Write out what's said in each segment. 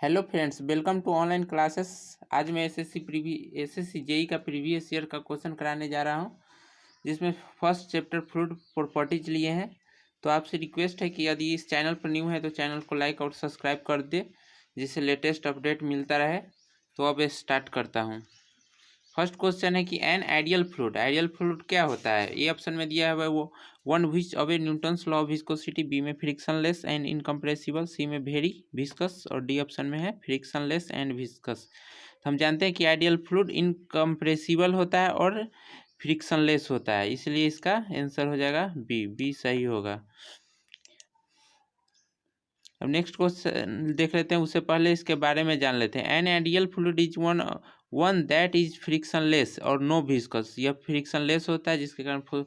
Hello friends, welcome to online classes. आज मैं SSC JE का प्रीवियस ईयर का क्वेश्चन कराने जा रहा हूं, जिसमें फर्स्ट चैप्टर फ्लूइड प्रॉपर्टीज लिए हैं। तो आपसे रिक्वेस्ट है कि यदि इस चैनल पर न्यू है तो चैनल को लाइक और सब्सक्राइब कर दे, जिससे लेटेस्ट अपडेट मिलता रहे। तो अब स्टार्ट करता हूं। फर्स्ट क्वेश्चन है कि एन आइडियल फ्लूइड क्या होता है। ए ऑप्शन में दिया है वो one which obey Newton's law of viscosity, B में फ्रिक्शनलेस एंड इनकम्प्रेसिबल, सी में वेरी विस्कस और डी ऑप्शन में है फ्रिक्शनलेस एंड विस्कस। तो हम जानते हैं कि आइडियल फ्लूइड इनकम्प्रेसिबल होता है और फ्रिक्शनलेस होता है, इसलिए इसका आंसर हो जाएगा बी सही होगा। अब नेक्स्ट क्वेश्चन देख लेते हैं, उससे पहले इसके बारे में जान लेते हैं। An ideal fluid is one that is frictionless और नो विस्कस। यह फ्रिक्शनलेस होता है जिसके कारण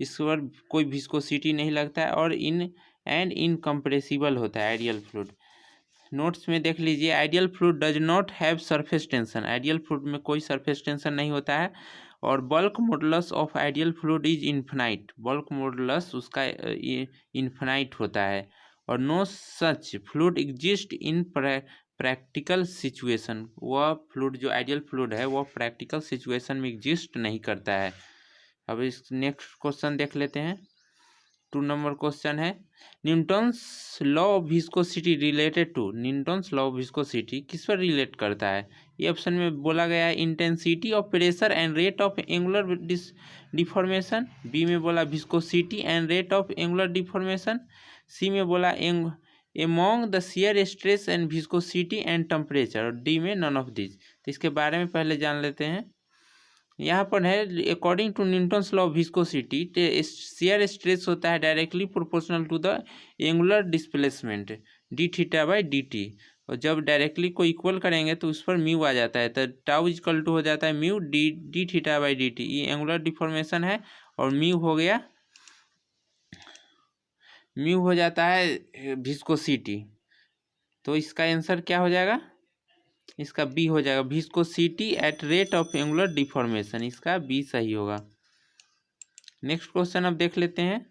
इस पर कोई विस्कोसिटी नहीं लगता है, और इनकम्प्रेसिबल होता है आइडियल फ्लूइड। नोट्स में देख लीजिए, ideal fluid does not have surface tension. Ideal fluid में कोई सरफेस टेंशन नहीं होता है, और bulk modulus of ideal fluid is infinite. Bulk modulus उसका इन्फिनाइट होता है, और no such fluid exist in practical situation. वह फ्लूइड जो आइडियल फ्लूइड है वह प्रैक्टिकल सिचुएशन में एग्जिस्ट नहीं करता है। अब इस नेक्स्ट क्वेश्चन देख लेते हैं। 2 नंबर क्वेश्चन है, Newton's law of viscosity related to. Newton's law of viscosity किस पर रिलेट करता है। ये ऑप्शन में बोला गया है intensity of pressure and rate of angular deformation, B में बोला viscosity and rate of angular deformation, C में बोला among the shear stress and viscosity and temperature, और डी में नन ऑफ दिस। तो इसके बारे में पहले जान लेते हैं। यहाँ पर है according to Newton's law of viscosity, shear stress होता है directly proportional to the angular displacement D theta by D T, और जब डायरेक्टली को इक्वल करेंगे तो उस पर म्यू आ जाता है, तो टाउ इक्वल टू हो जाता है mu D theta by D T. ये एंगुलर डिफॉर्मेशन है, और म्यू हो जाता है विस्कोसिटी। तो इसका आंसर क्या हो जाएगा, इसका बी हो जाएगा, viscosity at rate of angular deformation. इसका बी सही होगा। नेक्स्ट क्वेश्चन अब देख लेते हैं।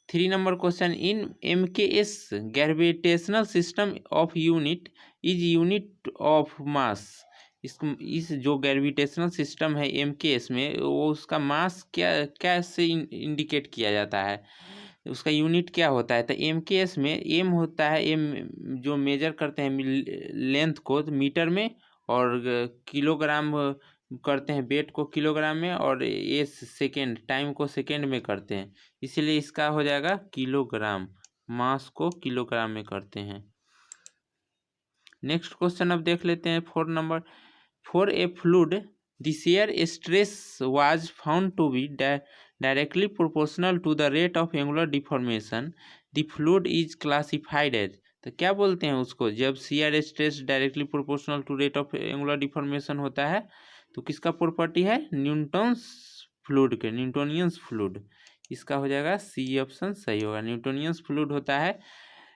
3 number question, in MKS gravitational system of unit is unit of mass. इस जो ग्रेविटेशनल सिस्टम है MKS में, वो उसका मास क्या से इंडिकेट किया जाता है, उसका यूनिट क्या होता है। तो MKS में एम होता है, एम जो मेजर करते हैं लेंथ को मीटर में, और किलोग्राम करते हैं वेट को किलोग्राम में, और एस सेकेंड टाइम को सेकेंड में करते हैं, इसीलिए इसका हो जाएगा किलोग्राम। मास को किलोग्राम में करते हैं। नेक्स्ट क्वेश्चन अब देख लेते हैं। 4 number, for a fluid the shear stress was found to be directly proportional to the rate of angular deformation, the fluid is classified as. तो क्या बोलते हैं उसको, जब shear stress directly proportional to rate of angular deformation होता है तो किसका प्रॉपर्टी है, न्यूटन्स फ्लूइड के, न्यूटोनियंस फ्लूइड। इसका हो जाएगा सी ऑप्शन सही होगा। न्यूटोनियंस फ्लूइड होता है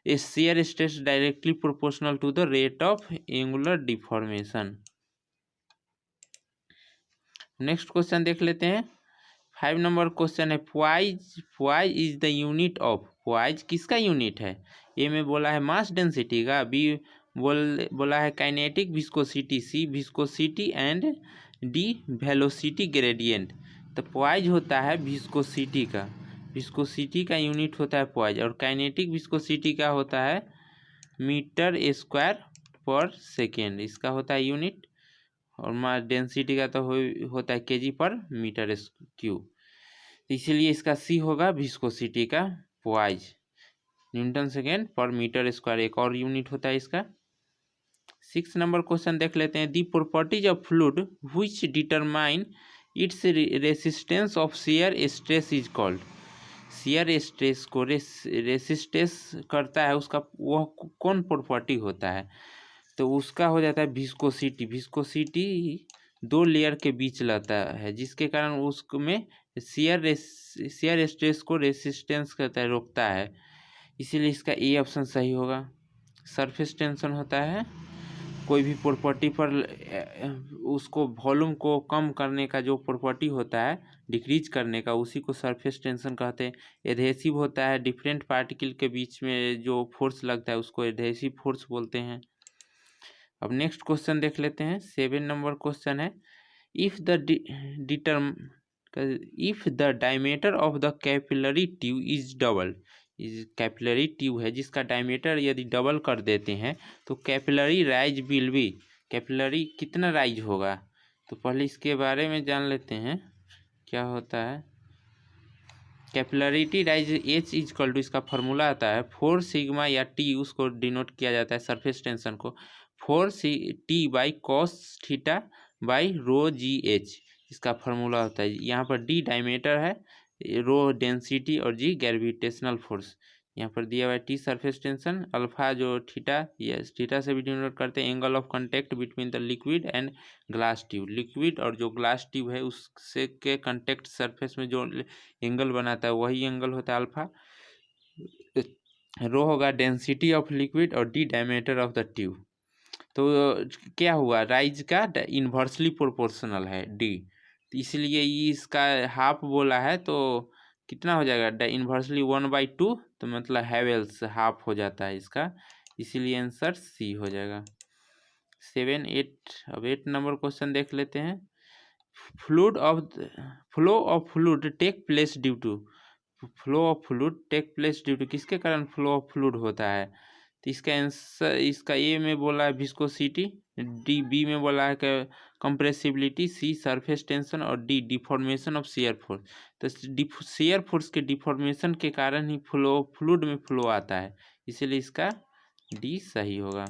a shear stress directly proportional to the rate of angular deformation. Next question देख लेते हैं। 5 नंबर क्वेश्चन है, poise is the unit of. Poise किसका यूनिट है। ए में बोला है मास डेंसिटी का, बी बोला है kinetic viscosity, C viscosity and D velocity gradient. तो प्वाइज होता है विस्कोसिटी का, विस्कोसिटी का यूनिट होता है प्वाइज, और काइनेटिक विस्कोसिटी का होता है मीटर स्क्वायर पर सेकेंड, इसका होता है यूनिट, और मास डेंसिटी का तो होता है केजी पर मीटर क्यूब। इसीलिए इसका सी होगा विस्कोसिटी का प्वाइज, न्यूटन सेकेंड पर मीटर स्क्वायर एक और यूनिट होता है इसका। 6 नंबर क्वेश्चन देख लेते हैं। The properties of fluid which determine its resistance of shear stress is called. Shear stress को रेसिस्टेंस करता है उसका वह कौन प्रॉपर्टी होता है, तो उसका हो जाता है विस्कोसिटी। विस्कोसिटी 2 लेयर के बीच रहता है, जिसके कारण उसमें शियर स्ट्रेस को रेसिस्टेंस करता है, रोकता है, इसीलिए इसका ए ऑप्शन सही होगा। सरफेस टेंशन होता है, कोई भी प्रॉपर्टी पर उसको वॉल्यूम को कम करने का जो प्रॉपर्टी होता है डिक्रीज करने का, उसी को सरफेस टेंशन कहते हैं। एडहेसिव होता है डिफरेंट पार्टिकल के बीच में जो फोर्स लगता है उसको एडहेसिव फोर्स बोलते हैं। अब नेक्स्ट क्वेश्चन देख लेते हैं। 7 नंबर क्वेश्चन है, if the diameter of the capillary tube is double. Capillary tube है जिसका डायमीटर यदि डबल कर देते हैं तो capillary rise will be, capillary कितना राइज होगा। तो पहले इसके बारे में जान लेते हैं क्या होता है। Capillarity rise h equal to, इसका फॉर्मूला आता है 4 सिग्मा या टी, उसको डिनोट किया जाता है सरफेस टेंशन को 4 T by cos theta by rho ji H, इसका फॉर्मूला होता है। यहाँ पर डी डायमीटर है, रो डेंसिटी और जी ग्रेविटेशनल फोर्स। यहाँ पर दिया हुआ है टी सरफेस टेंशन, अल्फा जो थीटा, या थीटा से भी डिनोट करते हैं angle of contact between the liquid and glass tube. Liquid और जो ग्लास ट्यूब है उससे के कांटेक्ट सरफेस में जो एंगल बनाता है वही एंगल होता है अल्फा। रो होगा डेंसिटी ऑफ लिक्विड और D diameter of the tube. तो क्या हुआ, राइज का इन्वर्सली प्रोपोर्शनल है डी, तो इसलिए इसका हाफ बोला है तो कितना हो जाएगा इन्वर्सली 1/2, तो मतलब हैवेल्स हाफ हो जाता है इसका, इसीलिए आंसर सी हो जाएगा। 7, 8। अब 8 नंबर क्वेश्चन देख लेते हैं। Flow of fluid take place due to, flow of fluid take place due to, किसके कारण फ्लो ऑफ फ्लूइड होता है। तो इसका आंसर, इसका ए में बोला है विस्कोसिटी, डी बी में बोला है कंप्रेसिबिलिटी, सी सरफेस टेंशन और D deformation of shear force. तो शेयर फोर्स के डिफॉर्मेशन के कारण ही फ्लूइड में फ्लो आता है, इसीलिए इसका डी सही होगा।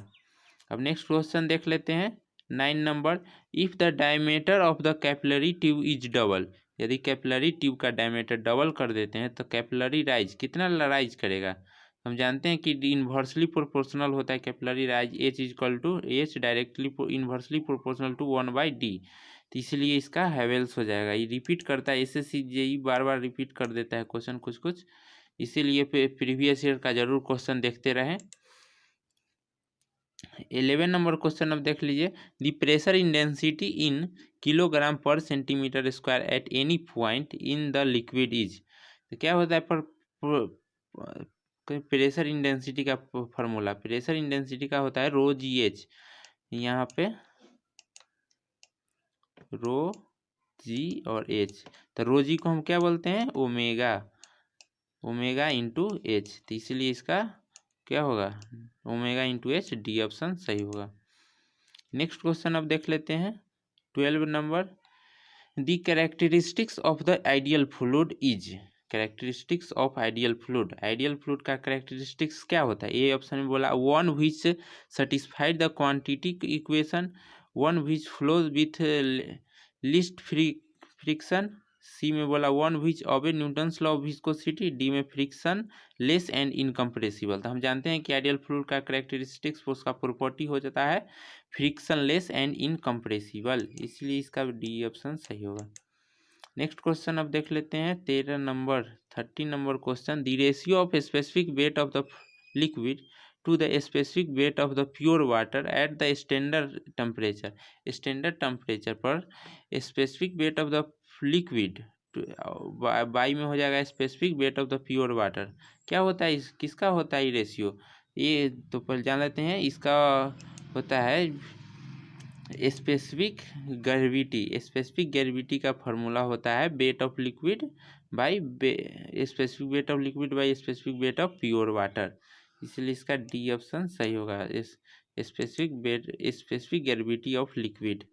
अब नेक्स्ट क्वेश्चन देख लेते हैं। 9 number, if the diameter of the capillary tube is double, यदि कैपिलरी ट्यूब का डायमीटर डबल कर देते हैं तो कैपिलरी राइज कितना राइज करेगा। हम जानते हैं कि इन्वर्सली प्रोपोर्शनल होता है capillary rise, h equal to h directly inversely proportional to 1/d, तो इसलिए इसका हैवेल्स हो जाएगा। ये रिपीट करता है, एसएससी जेई बार बार रिपीट कर देता है क्वेश्चन कुछ कुछ, इसीलिए प्रीवियस ईयर का जरूर क्वेश्चन देखते रहें। 11 नंबर क्वेश्चन अब देख लीजिए। The pressure intensity in kilogram per centimetre square at any point in the liquid is, तो क्या होता है प्रेशर इंटेंसिटी का फॉर्मूला, प्रेशर इंटेंसिटी का होता है रो जी एच, यहाँ पे रो जी और एच, तो रो जी को हम क्या बोलते हैं ओमेगा, ओमेगा इंटू एच, तो इसलिए इसका क्या होगा omega into H, D option सही होगा। नेक्स्ट क्वेश्चन अब देख लेते हैं। 12 number, the characteristics of the ideal fluid is, characteristics of ideal fluid, ideal fluid का कैरेक्टरिस्टिक्स क्या होता है। ए ऑप्शन में बोला one which satisfied the quantity equation, one which flows with least friction, C में बोला one which obey Newton's law of viscosity, D में frictionless and incompressible. तो हम जानते हैं कि आइडियल फ्लूइड का कैरेक्टरिस्टिक्स उसका प्रॉपर्टी हो जाता है फ्रिक्शन लेस एंड इनकम्प्रेसिबल, इसलिए इसका डी ऑप्शन सही होगा। नेक्स्ट क्वेश्चन अब देख लेते हैं। 13 number question, the ratio of specific weight of the liquid to the specific weight of the pure water at the standard temperature, standard temperature पर specific weight of the liquid by में हो जाएगा specific weight of the pure water, क्या होता है किसका होता है ये रेशियो, ये तो पहले जान लेते हैं। इसका होता है स्पेसिफिक ग्रेविटी, स्पेसिफिक ग्रेविटी का फॉर्मूला होता है weight of liquid by specific weight of liquid by specific weight of pure water, इसलिए इसका डी ऑप्शन सही होगा, specific gravity of liquid.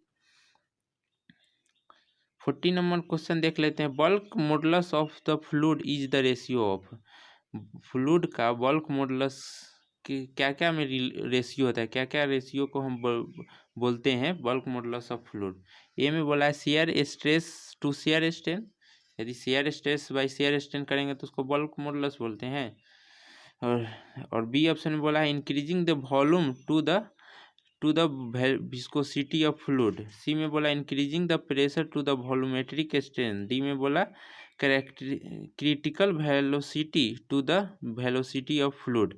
14 number question देख लेते हैं। Bulk modulus of the fluid is the ratio of, fluid का bulk modulus क्या क्या में रेशियो होता है, क्या क्या रेशियो को हम बोलते हैं bulk modulus of fluid. A में बोला है shear stress to shear strain, यदि shear stress by shear strain करेंगे तो उसको बल्क मॉडुलस बोलते हैं। और बी ऑप्शन में बोला है increasing the volume to the viscosity of fluid, C में बोला increasing the pressure to the volumetric strain, D में बोला critical velocity to the velocity of fluid.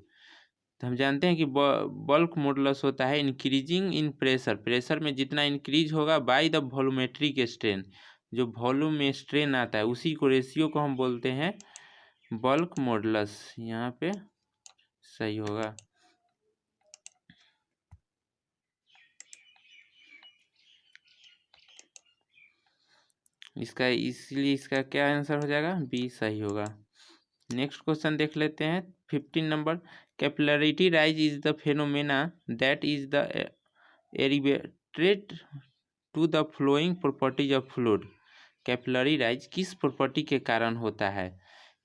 तो हम जानते हैं कि बल्क मॉडुलस होता है इंक्रीजिंग इन प्रेशर, प्रेशर में जितना इंक्रीज होगा बाय द वॉल्यूमेट्रिक स्ट्रेन, जो वॉल्यूम में स्ट्रेन आता है उसी को रेशियो को हम बोलते हैं बल्क मॉडुलस। यहाँ पे सही होगा। इसका इसलिए इसका क्या आंसर हो जाएगा, बी सही होगा। नेक्स्ट क्वेश्चन देख लेते हैं 15 number. Capillarity rise is the phenomena that is the attributed to the flowing properties of fluid. Capillary rise किस प्रॉपर्टी के कारण होता है,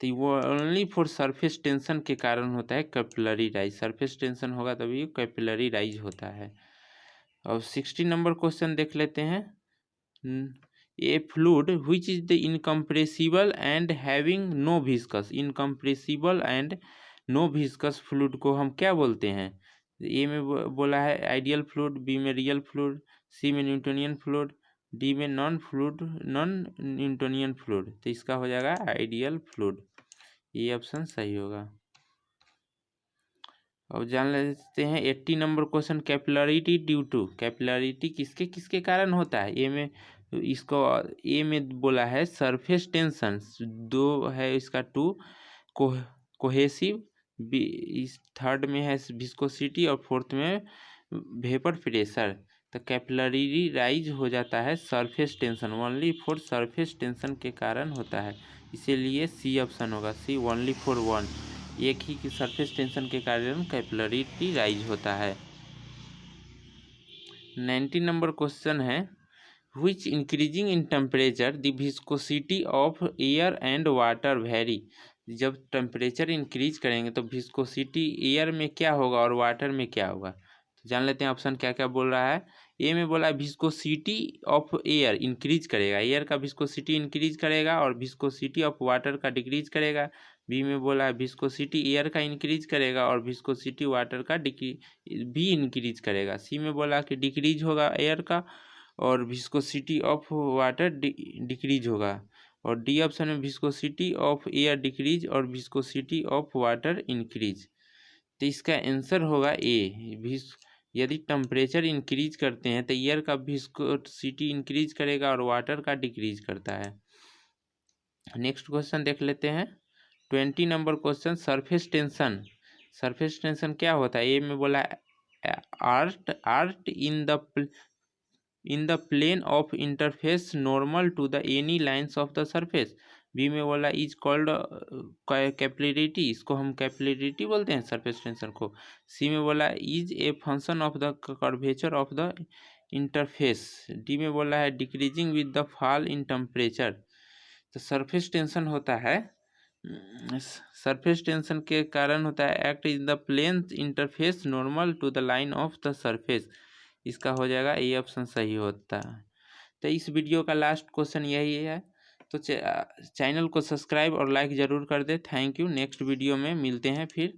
तो वो ओनली फॉर सरफेस टेंशन के कारण होता है कैपिलरी राइज। सरफेस टेंशन होगा तभी कैपिलरी राइज होता है। और 16 नंबर क्वेश्चन देख लेते हैं। A fluid which is the incompressible and having no viscous. Incompressible and no viscous fluid को हम क्या बोलते हैं। ए में बोला है आइडियल फ्लूइड, बी में रियल फ्लूइड, सी में न्यूटोनियन फ्लूइड, डी में नॉन न्यूटोनियन फ्लूइड। तो इसका हो जाएगा आइडियल फ्लूइड। ये ऑप्शन सही होगा। अब जान लेते हैं 80 number question. Capillarity due to. Capillarity किसके किसके कारण होता है। ए में इसको ए में बोला है सरफेस टेंशन, दो है इसका टू कोहेसिव, इस थर्ड में है विस्कोसिटी और फोर्थ में वेपर प्रेशर। तो कैपिलरी राइज हो जाता है surface tension, only for surface tension के कारण होता है। इसीलिए सी ऑप्शन होगा, सी ओनली फॉर वन, एक ही की सरफेस टेंशन के कारण कैपिलरिटी राइज होता है। 90 नंबर क्वेश्चन है which increasing in temperature the viscosity of air and water vary। जब टेम्परेचर इंक्रीज करेंगे तो विस्कोसिटी एयर में क्या होगा और वाटर में क्या होगा। तो जान लेते हैं ऑप्शन क्या क्या बोल रहा है। ए में बोला है विस्कोसिटी ऑफ एयर इंक्रीज करेगा, एयर का विस्कोसिटी इंक्रीज करेगा और विस्कोसिटी ऑफ वाटर का डिक्रीज करेगा। बी में बोला है विस्कोसिटी एयर का इंक्रीज करेगा और विस्कोसिटी वाटर का भी इंक्रीज करेगा। सी में बोला कि डिक्रीज होगा एयर का और विस्कोसिटी ऑफ वाटर डिक्रीज होगा। और डी ऑप्शन में विस्कोसिटी ऑफ एयर डिक्रीज और विस्कोसिटी ऑफ वाटर इंक्रीज। तो इसका आंसर होगा ए। यदि टेम्परेचर इंक्रीज करते हैं तो एयर का विस्कोसिटी इंक्रीज करेगा और वाटर का डिक्रीज करता है। नेक्स्ट क्वेश्चन देख लेते हैं 20 number question. Surface tension. Surface tension क्या होता है। ए में बोला art in the plane of interface normal to the any lines of the surface। B में बोला इज कॉल्ड कैपिलरिटी, इसको हम कैपिलरिटी बोलते हैं सरफेस टेंशन को। सी में बोला is a function of the curvature of the interface. D में बोला है decreasing with the fall in temperature. तो सरफेस टेंशन होता है, सरफेस टेंशन के कारण होता है act in the plane interface normal to the line of the surface. इसका हो जाएगा ए ऑप्शन सही होता है। तो इस वीडियो का लास्ट क्वेश्चन यही है। तो चैनल को सब्सक्राइब और लाइक ज़रूर कर दे। Thank you. नेक्स्ट वीडियो में मिलते हैं फिर।